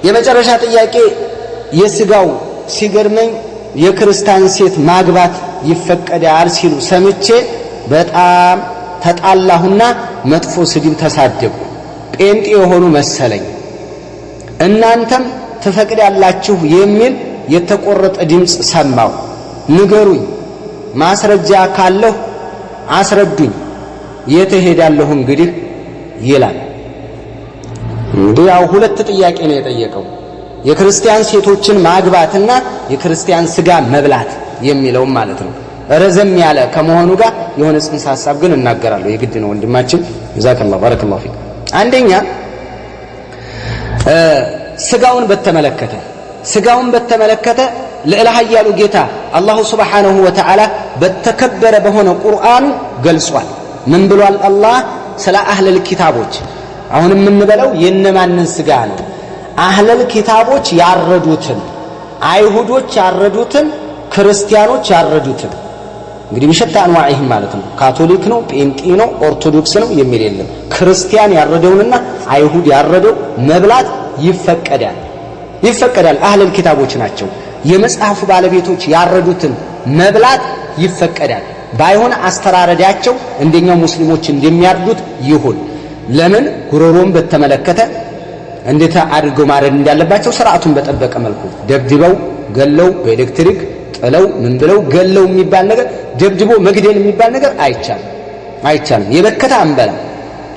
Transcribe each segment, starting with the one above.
የመጨረሻ ጥያቄ የስጋው ሲገርመኝ የክርስቲያን ሴት ማግባት ይፈቀዳል ሲሉ ሰምቼ በጣም ተጣላሁና መጥፎ ስድብ ተሳደቡ። ጴንጤ የሆኑ መሰለኝ። እናንተም ትፈቅዳላችሁ የሚል የተቆረጠ ድምጽ ሰማሁ። ንገሩኝ፣ ማስረጃ ካለሁ አስረዱኝ፣ የተሄዳለሁ እንግዲህ ይላል። እንግዲህ ያው ሁለት ጥያቄ ነው የጠየቀው፣ የክርስቲያን ሴቶችን ማግባትና የክርስቲያን ስጋ መብላት የሚለው ማለት ነው። ረዘም ያለ ከመሆኑ ጋር የሆነ ጽንሰ ሐሳብ ግን እናገራለሁ፣ የግድ ነው ወንድማችን። ጀዛከላሁ ባረከላሁ ፊክ። አንደኛ ስጋውን በተመለከተ ልዕለ ኃያሉ ጌታ አላሁ ሱብሓነሁ ወተዓላ በተከበረ በሆነ ቁርአኑ ገልጿል። ምን ብሏል አላህ ስለ አህለል ኪታቦች? አሁን የምንበለው የነማንን ስጋ ነው? አህለል ኪታቦች ያረዱትን፣ አይሁዶች ያረዱትን፣ ክርስቲያኖች ያረዱትን። እንግዲህ በሸታ አንዋዒህም ማለት ነው። ካቶሊክ ነው፣ ጴንጤ ነው፣ ኦርቶዶክስ ነው የሚል የለም። ክርስቲያን ያረደውንና አይሁድ ያረደው መብላት ይፈቀዳል። አህለል ኪታቦች ናቸው። የመጽሐፉ ባለቤቶች ያረዱትን መብላት ይፈቀዳል። ባይሆን አስተራረዳቸው እንደኛው ሙስሊሞች እንደሚያርዱት ይሁን። ለምን ጉሮሮን በተመለከተ እንዴት አድርገው ማረድ እንዳለባቸው ስርዓቱን በጠበቀ መልኩ ደብድበው ገለው በኤሌክትሪክ ጥለው ምን ብለው ገለው የሚባል ነገር ደብድቦ መግደል የሚባል ነገር አይቻልም። የበከታ አንበላ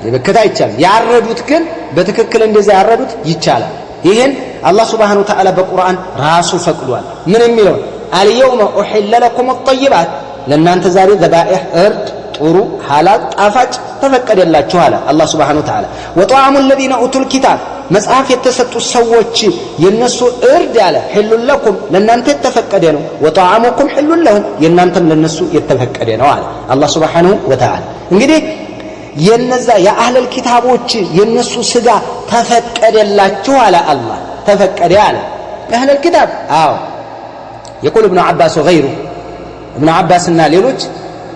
የበከታ አይቻልም። ያረዱት ግን በትክክል እንደዛ ያረዱት ይቻላል። ይሄን አላህ Subhanahu Wa Ta'ala በቁርአን ራሱ ፈቅዷል። ምን የሚለው አልየውመ ኡሂለ ለኩም الطيبات ለእናንተ ዛሬ ዘባኢህ እርድ ጥሩ ሐላል ጣፋጭ ተፈቀደላችሁ አለ አላህ Subhanahu Wa Ta'ala። ወጣዕሙ الذين اوتوا الكتاب መጽሐፍ የተሰጡ ሰዎች የነሱ እርድ አለ ሒሉን ለኩም ለእናንተ የተፈቀደ ነው። ወጣዕሙኩም ሒሉን ለሁም የእናንተም ለነሱ የተፈቀደ ነው አለ አላህ Subhanahu Wa Ta'ala። እንግዲህ የነዛ የአህለል ኪታቦች የነሱ ስጋ ተፈቀደላችሁ አለ አላህ። ተፈቀደ አለ አህለል ኪታብ። አዎ يقول ابن عباس وغيره ابن عباس እና ሌሎች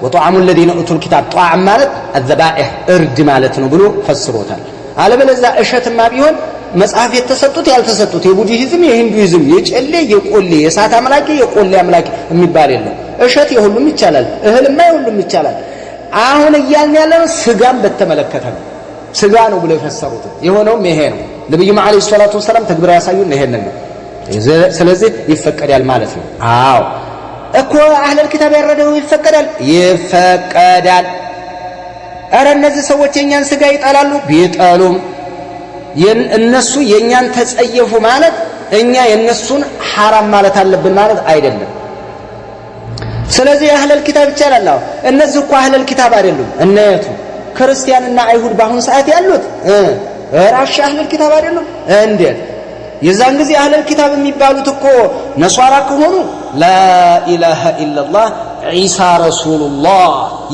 وطعام الذين اوتوا الكتاب طعام ማለት الذبائح እርድ ማለት ነው ብሎ ፈስሮታል። አለበለዚያ እሸትማ ቢሆን መጽሐፍ የተሰጡት ያልተሰጡት የቡዲሂዝም የሂንዱይዝም የጨሌ የቆሌ የሳት አምላኪ የቆሌ አምላኪ የሚባል የለም። እሸት የሁሉም ይቻላል፣ እህልማ የሁሉም ይቻላል። አሁን እያልን ያለው ስጋን በተመለከተ ነው። ስጋ ነው ብለው የፈሰሩት የሆነውም ይሄ ነው። ነብዩ መሐመድ ሰለላሁ ዐለይሂ ወሰለም ተግብራ ያሳዩን ይሄንን ነው። ስለዚህ ይፈቀዳል ማለት ነው። አዎ እኮ አህለል ኪታብ ያረደው ይፈቀዳል። ኧረ እነዚህ ሰዎች የኛን ስጋ ይጠላሉ። ቢጠሉም እነሱ የኛን ተጸየፉ ማለት እኛ የነሱን ሐራም ማለት አለብን ማለት አይደለም። ስለዚህ አህለል ኪታብ ይቻላል። እነዚህ እኮ አህለል ኪታብ አይደሉም። እነየቱ ክርስቲያንና አይሁድ በአሁን ሰዓት ያሉት ራሽ አህለል ኪታብ አይደሉም። እንዴት የዛን ጊዜ አህለል ኪታብ የሚባሉት እኮ ነሷራ ከሆኑ ላኢላሃ ኢላላህ ዒሳ ረሱሉላህ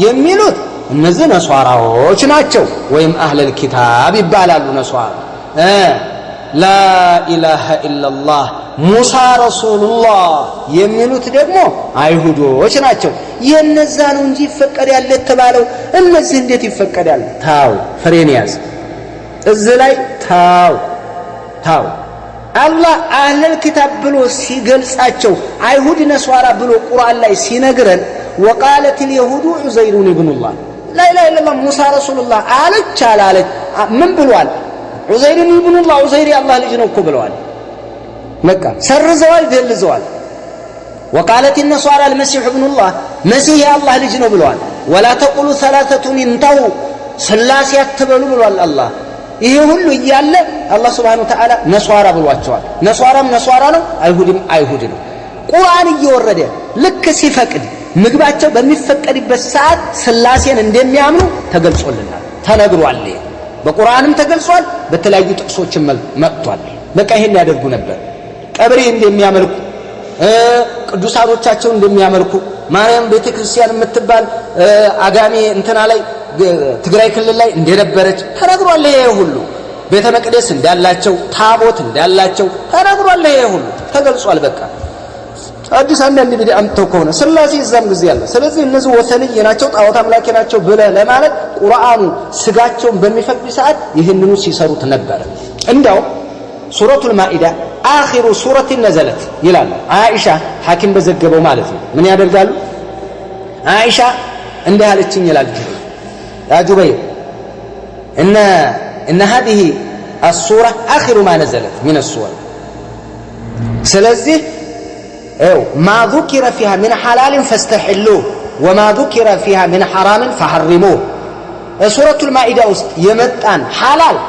የሚሉት እነዚህ ነሷራዎች ናቸው፣ ወይም አህለል ኪታብ ይባላሉ ነሷራ። ላኢላሃ ኢላላህ ሙሳ ረሱሉላህ የሚሉት ደግሞ አይሁዶች ናቸው። የነዛ ነው እንጂ ይፈቀዳል የተባለው እነዚህ እንዴት ይፈቀዳል? ታው ፍሬን ያዝ እዚህ ላይ ታው አላህ አህለል ኪታብ ብሎ ሲገልጻቸው አይሁድ ነሷራ ብሎ ቁርአን ላይ ሲነግረን وقالت اليهود عزير ابن الله لا اله الا الله موسى رسول الله አለች አላለች ምን ብሏል? عزير ابن الله عزير الله ልጅ ነው እኮ ብለዋል። በቃ ሰርዘዋል ደልዘዋል። وقالت النصارى المسيح ابن الله مسيح الله ልጅ ነው ብለዋል። ولا تقولوا ثلاثه انتهوا ስላሴ አትበሉ ብሏል አላህ። ይሄ ሁሉ እያለ አላህ Subhanahu Wa Ta'ala ነሷራ ብሏቸዋል። ነሷራም ነሷራ ነው፣ አይሁድም አይሁድ ነው። ቁርአን እየወረደ ልክ ሲፈቅድ ምግባቸው በሚፈቀድበት ሰዓት ስላሴን እንደሚያምኑ ተገልጾልናል፣ ተነግሯል። በቁርአንም ተገልጿል፣ በተለያዩ ጥቅሶችም መጥቷል። በቃ ይሄን ያደርጉ ነበር። ቀብሬ እንደሚያመልኩ ቅዱሳኖቻቸው እንደሚያመልኩ ማርያም ቤተክርስቲያን የምትባል አጋሜ እንትና ላይ ትግራይ ክልል ላይ እንደነበረች ተነግሯል። ይሄ ሁሉ ቤተ መቅደስ እንዳላቸው ታቦት እንዳላቸው ተነግሯል። ይሄ ሁሉ ተገልጿል። በቃ አዲስ አንዳንድ ቢድዓ አምጥተው ከሆነ ስላሴ እዛም ጊዜ አለ። ስለዚህ እነዚህ ወሰንይ ናቸው ጣዖት አምላኪ ናቸው ብለህ ለማለት ቁርአኑ ስጋቸውን በሚፈቅድ ሰዓት ይህንኑ ሲሰሩት ነበር። እንደው ሱረቱል ማኢዳ አኺሩ ሱረት ነዘለት ይላሉ አይሻ ሐኪም በዘገበው ማለት ነው ምን ያደርጋሉ አይሻ እንዲህ አለችኝ ይላል ያ ጁበይር ان هذه السوره اخر ما نزلت من السور ስለዚህ ما ذكر فيها من حلال فاستحلوه وما ذكر فيها من حرام فحرموه ሱረቱል ማኢዳ ውስጥ የመጣን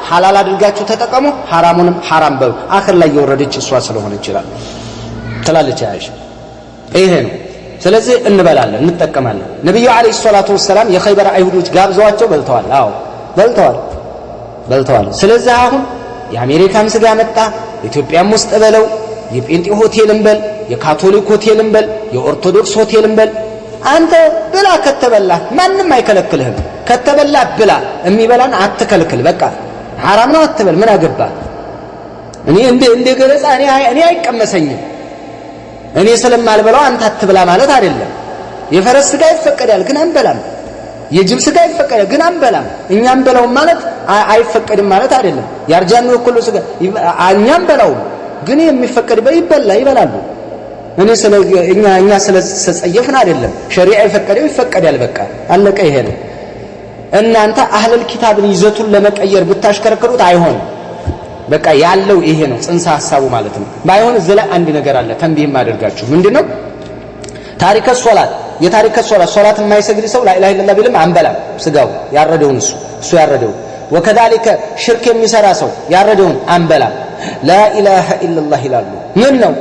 ሐላል አድርጋችሁ ተጠቀሙ ሐራሙንም ሐራም በሉ አኺር ላይ የወረደች እሷ ስለሆነ ይችላል ትላለች አይሻ ይሄ ነው ስለዚህ እንበላለን እንጠቀማለን ነብዩ አለይሂ ሰላቱ ወሰለም የኸይበር አይሁዶች ጋብዘዋቸው በልተዋል አዎ በልተዋል ስለዚህ አሁን የአሜሪካን ስጋ መጣ ኢትዮጵያም ውስጥ በለው የጴንጤ ሆቴልን በል የካቶሊክ ሆቴልን በል የኦርቶዶክስ ሆቴልን በል አንተ ብላ ከተበላ ማንንም አይከለክልህም ከተበላ ብላ የሚበላን አትከልክል በቃ حرام ነው አትበል ምን አገባ እኔ እንደ ገለጻ እኔ አይቀመሰኝም እኔ ስለማልበላው አንተ አትብላ ማለት አይደለም የፈረስ ስጋ ይፈቀዳል ግን አንበላም የጅብ ስጋ ይፈቀዳል ግን አንበላም እኛም በላው ማለት አይፈቀድም ማለት አይደለም ያርጃኑ ሁሉ ስጋ እኛም በላው ግን የሚፈቀድ ይበላሉ እኔ እኛ ስለጸየፍን አይደለም ሸሪዓ ይፈቀደው ይፈቀዳል በቃ አለቀ ይሄ ነው እናንተ አህለል ኪታብን ይዘቱን ለመቀየር ብታሽከረክሩት አይሆንም በቃ ያለው ይሄ ነው ጽንሰ ሐሳቡ ማለት ነው ባይሆን ዘላ አንድ ነገር አለ ተንቢህ ማደርጋችሁ ምንድነው ታሪከ ሶላት የማይሰግድ ሰው ላ ኢላሃ ኢላላህ ቢልም አንበላም ስጋው ያረደውን እሱ ያረደው ወከذلك ሽርክ የሚሰራ ሰው ያረደውን አንበላም ላ ኢላሃ ኢላላህ ይላሉ ምን ነው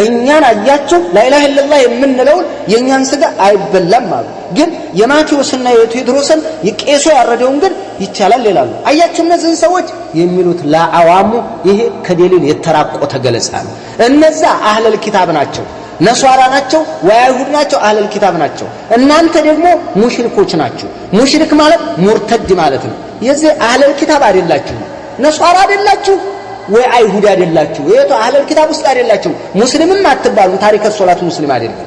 እኛን አያችሁ ላ ኢላሃ ኢላላህ የምንለው የኛን ስጋ አይበላም ማለት ግን የማቴዎስና የቴዎድሮስን የቄሶ ያረደውን ግን ይቻላል ይላሉ አያችሁ እነዚህ ሰዎች የሚሉት ለአዋሙ ይሄ ከደሊል የተራቆተ ገለጻ ነው እነዛ አህለል ኪታብ ናቸው ነሷራ ናቸው ወይሁድ ናቸው አህለል ኪታብ ናቸው እናንተ ደግሞ ሙሽሪኮች ናችሁ ሙሽሪክ ማለት ሙርተድ ማለት ነው የዚህ አህለል ኪታብ አይደላችሁ ነሷራ አይደላችሁ ወይ አይሁድ አይደላችሁ የቱ አህለል ኪታብ ውስጥ አይደላችሁ ሙስሊምም አትባሉ ታሪከ ሶላት ሙስሊም አይደለም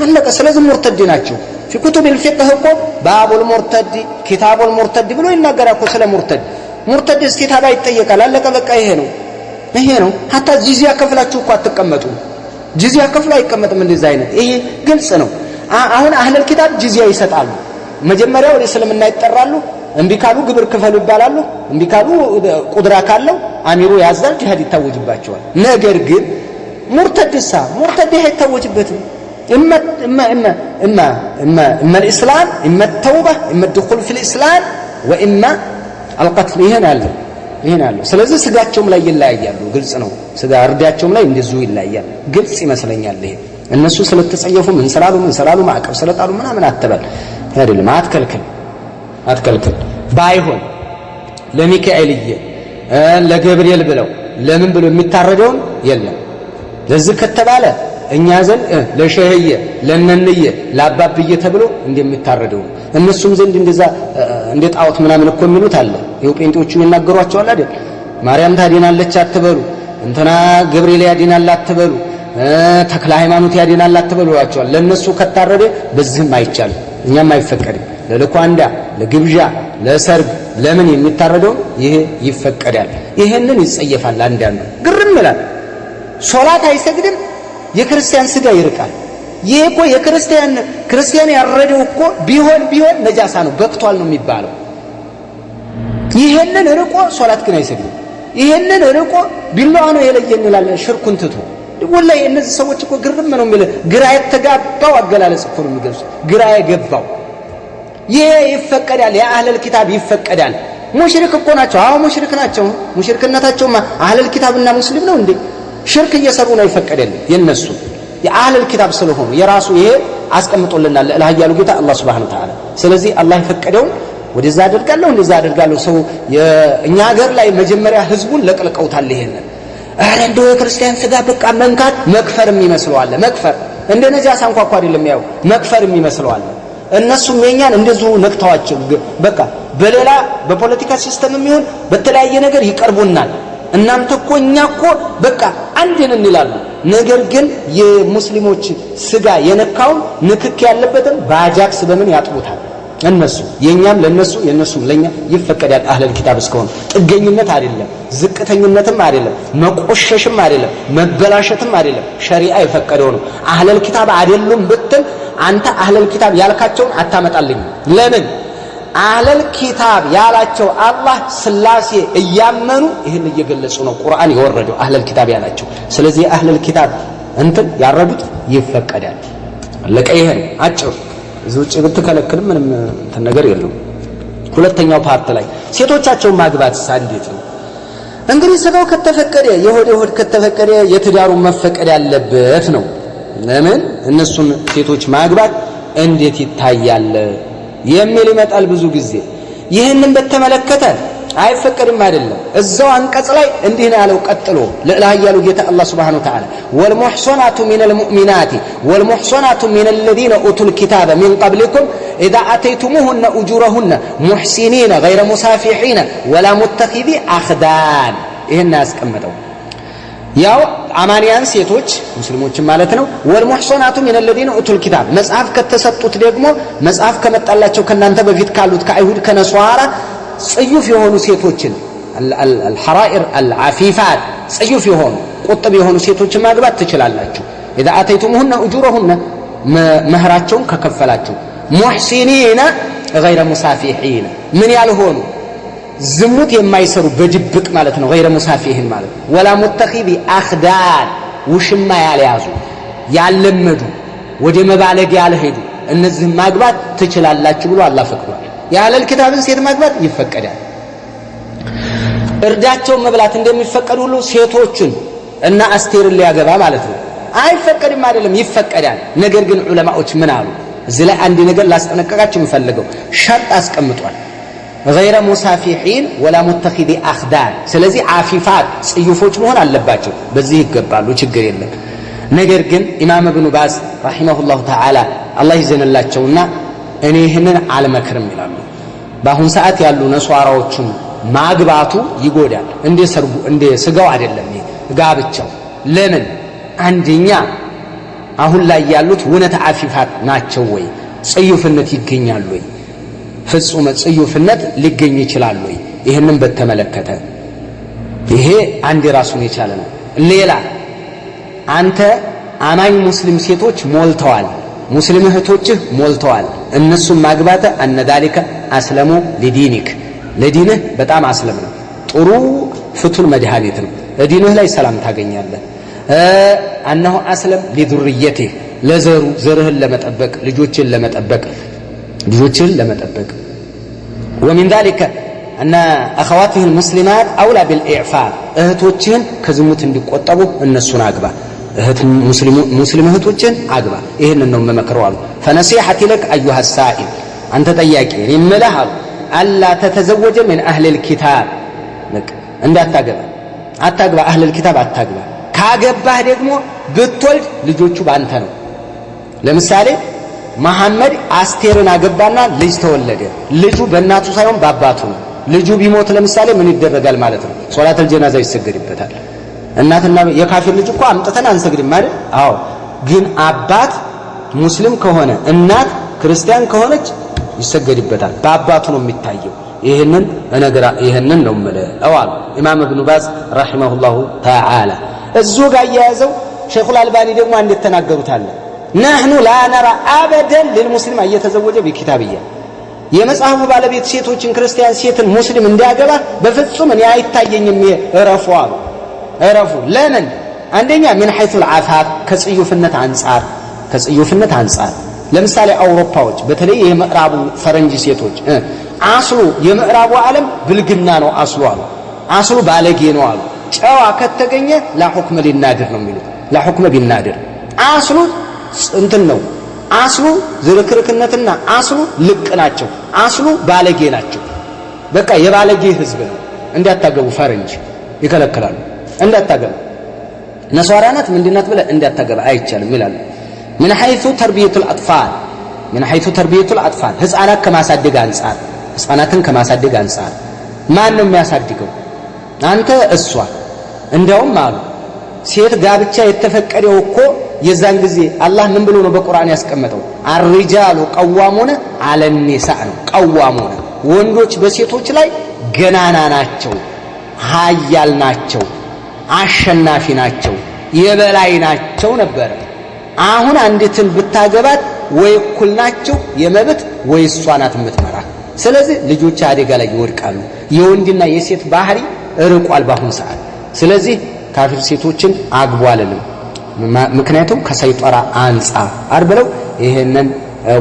አለቀ ስለዚህ ሙርተድ ናቸው في كتب الفقه እኮ باب المرتد كتاب المرتد ብሎ ይናገራል እኮ ስለ ሙርተድ እስኪታባ ይጠየቃል አለቀ በቃ ይሄ ነው hatta ጂዚያ ከፍላችሁ እኮ አትቀመጡ ጂዚያ ከፍላ አይቀመጥም እንደዚህ አይነት ይሄ ግልጽ ነው አሁን አህለል ኪታብ ጂዚያ ይሰጣሉ መጀመሪያ ወደ እስልምና ይጠራሉ እንቢ ካሉ ግብር ክፈሉ ይባላሉ እንቢ ካሉ ቁድራ ካለው አሚሩ ያዛል ጂሃድ ይታወጅባቸዋል ነገር ግን ሙርተድ አይታወጅበትም اما الاسلام اما التوبه اما الدخول في الاسلام واما القتل ይሄን አለ ስለዚህ ስጋቸውም ላይ ይለያያሉ ግልጽ ነው ስጋ እርዳቸውም ላይ እንደዚሁ ይለያያል ግልጽ ይመስለኛል ይሄ እነሱ ስለተጸየፉ ምን ሰላሉ ማዕቀብ ስለጣሉ ምናምን አትበል አይደለም አትከልክል ባይሆን ለሚካኤልዬ ለገብርኤል ብለው ለምን ብለው የሚታረደውን የለም ለዚህ ከተባለ እኛ ዘንድ ለሸህየ ለነንየ ለአባብየ ተብሎ እንደሚታረደው እነሱም ዘንድ እንደዛ እንደጣውት ምናምን እኮ የሚሉት አለ ይው ጴንጤዎቹ ይናገሯቸዋል አይደል ማርያም ታዲናለች አትበሉ እንትና ገብርኤል ያዲናል አትበሉ ተክለ ሃይማኖት ያዲናል አትበሉዋቸዋል ለነሱ ከታረደ በዚህም አይቻልም እኛም አይፈቀድም ለልኳንዳ ለግብዣ ለሰርግ ለምን የሚታረደው ይሄ ይፈቀዳል ይሄንን ይጸየፋል አንዳንዱ ግርም ይላል ሶላት አይሰግድም የክርስቲያን ስጋ ይርቃል ይሄ እኮ ክርስቲያን ያረደው እኮ ቢሆን ነጃሳ ነው በቅቷል ነው የሚባለው ይሄንን ርቆ ሶላት ግን አይሰግድም ይሄንን ርቆ ቢላዋ ነው የለየን ይላል ሽርኩን ትቶ ወላሂ እነዚህ ሰዎች እኮ ግርም ነው የሚል ግራ የተጋባው አገላለጽ እኮ ነው የሚገልጹ ግራ የገባው ይሄ ይፈቀዳል የአህለል ኪታብ ይፈቀዳል ሙሽሪክ እኮ ናቸው አዎ ሙሽሪክ ናቸው ሙሽሪክነታቸው አህለል ኪታብና ሙስሊም ነው እንዴ ሽርክ እየሰሩ ነው ይፈቀዳል የነሱ የአህለል ኪታብ ስለሆኑ የራሱ ይሄ አስቀምጦልናል ለአህያሉ ጌታ አላህ Subhanahu Wa Ta'ala ስለዚህ አላህ ይፈቀደው ወደዛ አደርጋለሁ ሰው እኛ ሀገር ላይ መጀመሪያ ህዝቡን ለቅልቀውታል ይሄንን አረ እንደው የክርስቲያን ስጋ በቃ መንካት መክፈርም ይመስለዋል መክፈር እንደ ነጃሳ እንኳን አይደለም ያው መክፈርም ይመስለዋል እነሱም የኛን እንደዚሁ ነክተዋቸው በቃ በሌላ በፖለቲካ ሲስተምም ይሁን በተለያየ ነገር ይቀርቡናል እናንተ እኮ እኛ እኮ በቃ አንድ ነን ይላሉ ነገር ግን የሙስሊሞች ስጋ የነካው ንክክ ያለበትን ባጃክስ በምን ያጥቡታል እነሱ የኛም ለነሱ የነሱም ለኛ ይፈቀዳል አህለል ኪታብ እስከሆነ ጥገኝነት አይደለም ዝቅተኝነትም አይደለም መቆሸሽም አይደለም መበላሸትም አይደለም ሸሪዓ የፈቀደው ነው አህለል ኪታብ አይደሉም ብትል አንተ አህለል ኪታብ ያልካቸውን አታመጣልኝ ለምን አህለል ኪታብ ያላቸው አላህ ስላሴ እያመኑ ይሄን እየገለጹ ነው ቁርአን የወረደው አህለል ኪታብ ያላቸው ስለዚህ አህለል ኪታብ እንትን ያረዱት ይፈቀዳል ለቀይህ አጭር እዚህ ብትከለክል ምንም እንትን ነገር የለም ሁለተኛው ፓርት ላይ ሴቶቻቸውን ማግባት እንዴት ነው እንግዲህ ስጋው ከተፈቀደ የሆድ ከተፈቀደ የትዳሩ መፈቀድ ያለበት ነው ለምን እነሱን ሴቶች ማግባት እንዴት ይታያል የሚል ይመጣል ብዙ ጊዜ ይሄንን በተመለከተ አይፈቀድም አይደለም እዛው አንቀጽ ላይ እንዲህ ነው ያለው ቀጥሎ ለላያሉ ጌታ አላህ Subhanahu Wa Ta'ala والمحصنات من المؤمنات والمحصنات من الذين اوتوا الكتاب من قبلكم اذا اتيتموهن اجورهن محسنين غير مسافحين ولا متخذي اخدان ይሄን ያስቀምጠው ያው አማንያን ሴቶች ሙስሊሞች ማለት ነው والمحصنات من الذين اوتوا الكتاب መጽሐፍ ከተሰጡት ደግሞ መጽሐፍ ከመጣላቸው ከናንተ በፊት ካሉት ከአይሁድ ከነሷራ ጽዩፍ የሆኑ ሴቶችን الحرائر العفيفات ጽዩፍ የሆኑ ቁጥብ የሆኑ ሴቶችን ማግባት ትችላላችሁ اذا اتيتموهن اجورهن መህራቸውን ከከፈላችሁ محسنين غير مسافحين ምን ያልሆኑ ዝሙት የማይሰሩ በድብቅ ማለት ነው غير مسافحين ማለት ولا متخذي اخدان ውሽማ ያልያዙ ያለመዱ ወደ መባለግ ያልሄዱ እነዚህ ማግባት ትችላላችሁ ብሎ አላህ ፈቅዷል ያለል ኪታብን ሴት ማግባት ይፈቀዳል እርዳቸው መብላት እንደሚፈቀድ ሁሉ ሴቶችን እና አስቴርን ሊያገባ ማለት ነው አይፈቀድም አይደለም ይፈቀዳል ነገር ግን ዑለማዎች ምን አሉ እዚህ ላይ አንድ ነገር ላስጠነቀቃችሁ የምፈልገው ሸርጥ አስቀምጧል غير مسافحين ولا متخذي اخدان ስለዚህ አፊፋት ጽዩፎች መሆን አለባቸው በዚህ ይገባሉ ችግር የለም ነገር ግን ኢማም ኢብኑ ባዝ ረሂመሁላህ ተዓላ አላህ ይዘንላቸውና እኔ ይሄንን አልመክርም ይላሉ በአሁን ሰዓት ያሉ ነሷራዎችን ማግባቱ ይጎዳል እንደ ስጋው አይደለም ጋብቻው ለምን አንደኛ አሁን ላይ ያሉት ወነተ አፊፋት ናቸው ወይ ጽዩፍነት ይገኛሉ ወይ ፍጹም ጽዩፍነት ሊገኝ ይችላል ወይ ይሄንን በተመለከተ ይሄ አንድ ራሱን የቻለ ነው ሌላ አንተ አማኝ ሙስሊም ሴቶች ሞልተዋል ሙስሊም እህቶችህ ሞልተዋል እነሱም ማግባተ አነዳሊከ አስለሙ ለዲኒክ ለዲንህ በጣም አስለም ነው ጥሩ ፍቱን መድኃኒት ነው ለዲንህ ላይ ሰላም ታገኛለህ አነሁ አስለም ለذريته ለዘሩ ዘርህን ለመጠበቅ ልጆችን ለመጠበቅ ومن ذلك أن أخواته المسلمات أولى بالإعفاف እህቶችህን ከዝሙት እንዲቆጠቡ እነሱን አግባ እህት ሙስሊም እህቶችን አግባ ይሄንን ነው መመክረው አሉ فنصيحتي لك أيها السائل أنت ጠያቂ ይመለህ ألا تتزوج من أهل الكتاب لك እንዳታገባ أهل الكتاب አታግባ ካገባህ ደግሞ ብትወልድ ልጆቹ ባንተ ነው ለምሳሌ መሐመድ አስቴርን አገባና ልጅ ተወለደ ልጁ በእናቱ ሳይሆን በአባቱ ነው ልጁ ቢሞት ለምሳሌ ምን ይደረጋል ማለት ነው ሶላተል ጀናዛ ይሰገድበታል እናትና የካፊር ልጅ እኮ አምጥተን አንሰግድም ማለት አዎ ግን አባት ሙስሊም ከሆነ እናት ክርስቲያን ከሆነች ይሰገድበታል በአባቱ ነው የሚታየው ይሄንን ነው ማለት አዋል ኢማም ኢብኑ ባዝ ረሂመሁላሁ ተዓላ እዙ ጋር ያያዘው ሸይኹል አልባኒ ደግሞ አንድ ተናገሩት አለ نحن لا نرى ابدا للمسلم ان يتزوج بكتابيه የመጽሐፉ ባለቤት ሴቶችን ክርስቲያን ሴትን ሙስሊም እንዲያገባ በፍጹም እኔ አይታየኝም እረፉ ለምን አንደኛ من حيث العفاف ከጽዩፍነት አንፃር ለምሳሌ አውሮፓዎች በተለይ የምዕራቡ ፈረንጅ ሴቶች አስሉ የምዕራቡ ዓለም ብልግና ነው አስሉ ባለጌ ነው አሉ ጨዋ ከተገኘ لا حكم للنادر ነው የሚሉት لا حكم بالنادر አስሉ እንትን ነው አስሉ ዝርክርክነትና አስሉ ልቅ ናቸው አስሉ ባለጌ ናቸው በቃ የባለጌ ህዝብ ነው እንዳታገቡ ፈረንጅ ይከለክላሉ እንዳታገቡ ነሷራናት ምንድናት ብለ እንዳታገባ አይቻልም ይላሉ من حيث تربيه الاطفال ህፃናት ከማሳደግ አንፃር ማን ነው የሚያሳድገው አንተ እሷ እንደውም አሉ ሴት ጋብቻ የተፈቀደው እኮ የዛን ጊዜ አላህ ምን ብሎ ነው በቁርአን ያስቀመጠው? አርጃሉ ቀዋሙነ አለኒሳ ነው። ቀዋሙነ ወንዶች በሴቶች ላይ ገናና ናቸው፣ ኃያል ናቸው፣ አሸናፊ ናቸው፣ የበላይ ናቸው ነበር። አሁን አንዲትን ብታገባት ወይ እኩል ናቸው የመብት ወይ እሷ ናት የምትመራ። ስለዚህ ልጆች አደጋ ላይ ይወድቃሉ። የወንድና የሴት ባህሪ ርቋል በአሁኑ ሰዓት። ስለዚህ ካፊር ሴቶችን አግቡ አለንም፣ ምክንያቱም ከሰይጣራ አንጻር ብለው ይሄንን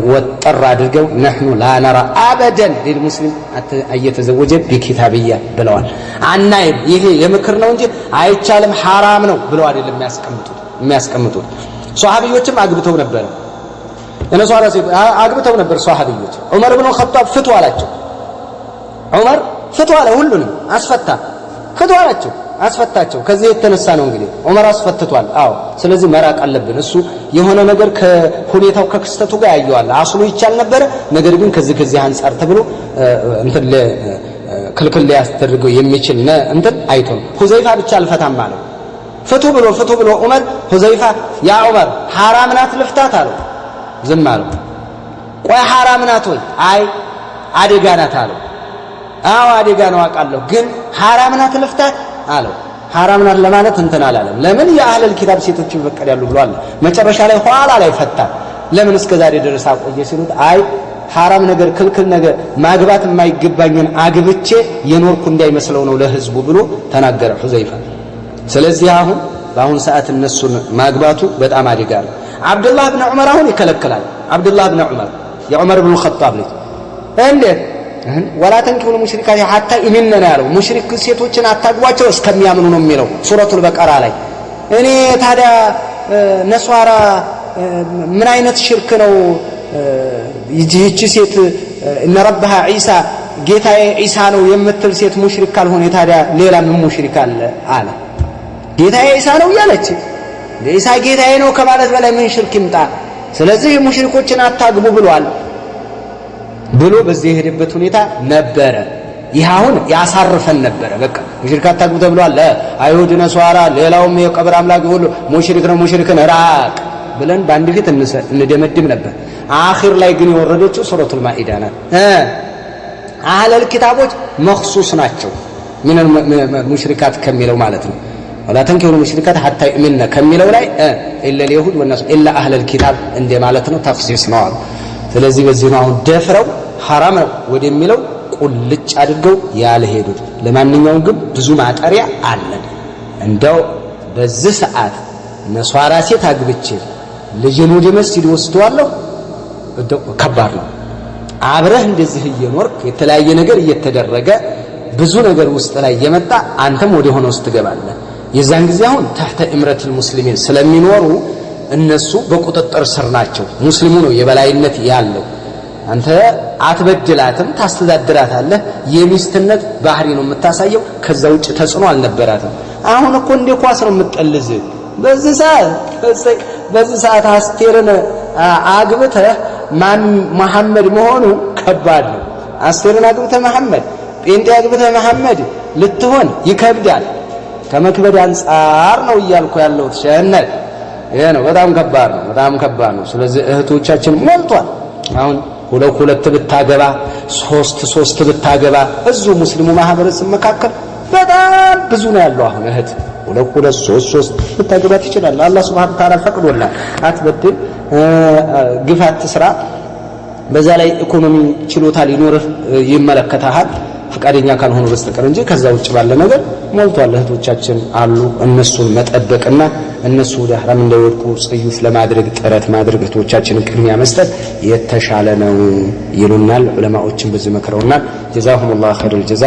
ወጠር አድርገው ነህኑ ላ ነራ አበደን ለልሙስሊም አየተዘወጀ በኪታብያ ብለዋል። አናይም ይሄ የምክር ነው እንጂ አይቻልም ሐራም ነው ብለው አይደለም የሚያስቀምጡት። ሷሃቢዎችም አግብተው ነበር፣ እነሱ አግብተው ነበር ሷሃቢዎች። ዑመር ኢብኑ ኸጣብ ፍቱ አላቸው። ዑመር ፍቱ አለ፣ ሁሉንም አስፈታ። ፍቱ አላቸው፣ አስፈታቸው። ከዚህ የተነሳ ነው እንግዲህ ዑመር አስፈትቷል። አዎ ስለዚህ መራቅ አለብን። እሱ የሆነ ነገር ከሁኔታው ከክስተቱ ጋር ያየዋል። አስሉ ይቻል ነበር፣ ነገር ግን ከዚህ አንፃር ተብሎ እንትን ክልክል ሊያስደርገው የሚችል እንትን አይቶ ሁዘይፋ ብቻ አልፈታም አለው። ፍቱ ብሎ ዑመር ሁዘይፋ ያ ዑመር ሐራም ናት ልፍታት አለው። ዝም አለው። ቆይ ሐራም ናት ወይ? አይ አደጋ ናት አለው። አዎ አደጋ ነው አውቃለሁ፣ ግን ሐራም ናት ልፍታት አለው። ሐራም ናት ለማለት እንትን አላለም። ለምን የአህለል ኪታብ ሴቶች ይፈቀዳሉ ብሏል። መጨረሻ ላይ ኋላ ላይ ፈታ። ለምን እስከዛሬ ድረስ አቆየ ሲሉት አይ ሐራም ነገር ክልክል ነገር ማግባት የማይገባኝን አግብቼ የኖርኩ እንዳይመስለው ነው ለህዝቡ ብሎ ተናገረ ሁዘይፋ። ስለዚህ አሁን በአሁን ሰዓት እነሱን ማግባቱ በጣም አደጋ ነው። አብዱላህ ብን ዑመር አሁን ይከለክላል። አብዱላህ ብን ዑመር የዑመር ብን ኸጣብ ልጅ እንዴት ወላ ተንኪሁል ሙሽሪካት ሐታ ኢሚንና ያለው ሙሽሪክ ሴቶችን አታግቧቸው እስከሚያምኑ ነው የሚለው ሱረቱል በቀራ ላይ። እኔ ታዲያ ነሷራ ምን አይነት ሽርክ ነው ይህች ሴት እነ ረብሃ ዒሳ ጌታዬ ዒሳ ነው የምትል ሴት ሙሽሪክ ካልሆነ ታዲያ ሌላ ምን ሙሽሪክ አለ አለ። ጌታዬ ዒሳ ነው ያለች ዒሳ ጌታዬ ነው ከማለት በላይ ምን ሽርክ ይምጣ? ስለዚህ ሙሽሪኮችን አታግቡ ብሏል ብሎ በዚህ የሄደበት ሁኔታ ነበረ። ይህ አሁን ያሳርፈን ነበረ። በቃ ሙሽሪክ አታግቡ ተብሏል። አይሁድ ነሷራ ሌላውም የቀብር አምላክ ሁሉ ሙሽሪክ ነው ሙሽሪክን ራቅ ብለን በአንድ ፊት እንደመድም ነበር። አኺር ላይ ግን የወረደችው ሱረቱል ማኢዳ ናት። አህለል ኪታቦች መኽሱስ ናቸው ምን ሙሽሪካት ከሚለው ማለት ነው። ወላ ተንኪሁል ሙሽሪካት ሐታ ይእሚንና ከሚለው ላይ ኢላ اليهود والناس ኢላ አህለል ኪታብ እንደ ማለት ነው። ተኽሲስ ነው አሉ። ስለዚህ በዚህ ነው አሁን ደፍረው ሐራም ነው ወደሚለው ቁልጭ አድርገው ያልሄዱት። ለማንኛውም ግን ብዙ ማጠሪያ አለ። እንደው በዚህ ሰዓት ነሷራ ሴት አግብቼ ልጅን ወደ መስጂድ ወስደዋለሁ ከባድ ነው። አብረህ እንደዚህ እየኖርክ የተለያየ ነገር እየተደረገ ብዙ ነገር ውስጥ ላይ እየመጣ አንተም ወደ ሆነ ውስጥ ትገባለህ። የዛን ጊዜ አሁን ተህተ እምረቱል ሙስሊሚን ስለሚኖሩ እነሱ በቁጥጥር ስር ናቸው። ሙስሊሙ ነው የበላይነት ያለው። አንተ አትበድላትም፣ ታስተዳድራታለህ። የሚስትነት ባህሪ ነው የምታሳየው። ከዛ ውጭ ተጽዕኖ አልነበራትም። አሁን እኮ እንደ ኳስ ነው የምትጠልዝ። በዚህ ሰዓት አስቴርን አግብተህ ማን መሐመድ መሆኑ ከባድ ነው። አስቴርን አግብተህ መሐመድ፣ ጴንጤ አግብተህ መሐመድ ልትሆን ይከብዳል። ከመክበድ አንጻር ነው እያልኩ ያለሁት ሸነል ይሄ ነው። በጣም ከባድ ነው። ስለዚህ እህቶቻችን ሞልቷል። አሁን ሁለት ብታገባ ሶስት ብታገባ እዚሁ ሙስሊሙ ማህበረሰብ መካከል በጣም ብዙ ነው ያለው። አሁን እህት ሁለት ሶስት ብታገባ ትችላለህ። አላህ Subhanahu Wa Ta'ala ፈቅዶልሃል። አትበድል፣ ግፋት ስራ። በዛ ላይ ኢኮኖሚ ችሎታ ሊኖርህ ይመለከታል ፈቃደኛ ካልሆኑ በስተቀር እንጂ ከዛ ውጭ ባለ ነገር ሞልቷል። እህቶቻችን አሉ። እነሱን መጠበቅና እነሱ ወደ ሐራም እንዳይወድቁ ጽዩፍ ለማድረግ ጥረት ማድረግ እህቶቻችንን ቅድሚያ መስጠት የተሻለ ነው ይሉናል ዑለማዎችን በዚህ መክረውናል። ጀዛሁሙላሁ ኸይረል ጀዛ።